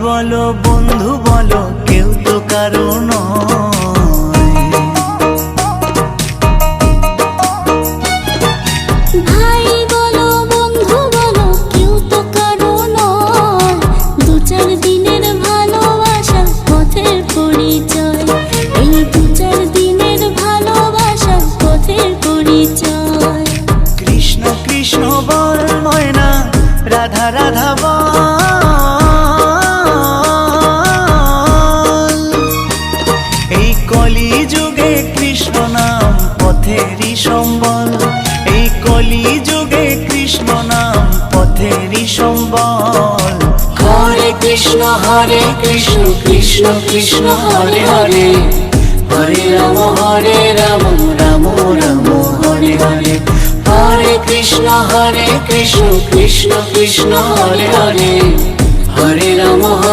বলো বন্ধু বলো কেউ তো কারো নয়। ভাই বলো বন্ধু বলো কেউ তো কারো নয়। দু চার দিনের ভালোবাসার পথের পরিচয়, এই দু চার দিনের ভালোবাসার পথের পরিচয়। কৃষ্ণ কৃষ্ণ বল ময়না, রাধা রাধা বল। এই কলি যুগে কৃষ্ণ নাম পথেরই সম্বল, এই কলি যুগে কৃষ্ণ নাম পথেরই সম্বল। হরে কৃষ্ণ কৃষ্ণ কৃষ্ণ হরে হরে, হরে রাম রাম রাম হরে হরে। হরে কৃষ্ণ কৃষ্ণ কৃষ্ণ হরে হরে, হরে রাম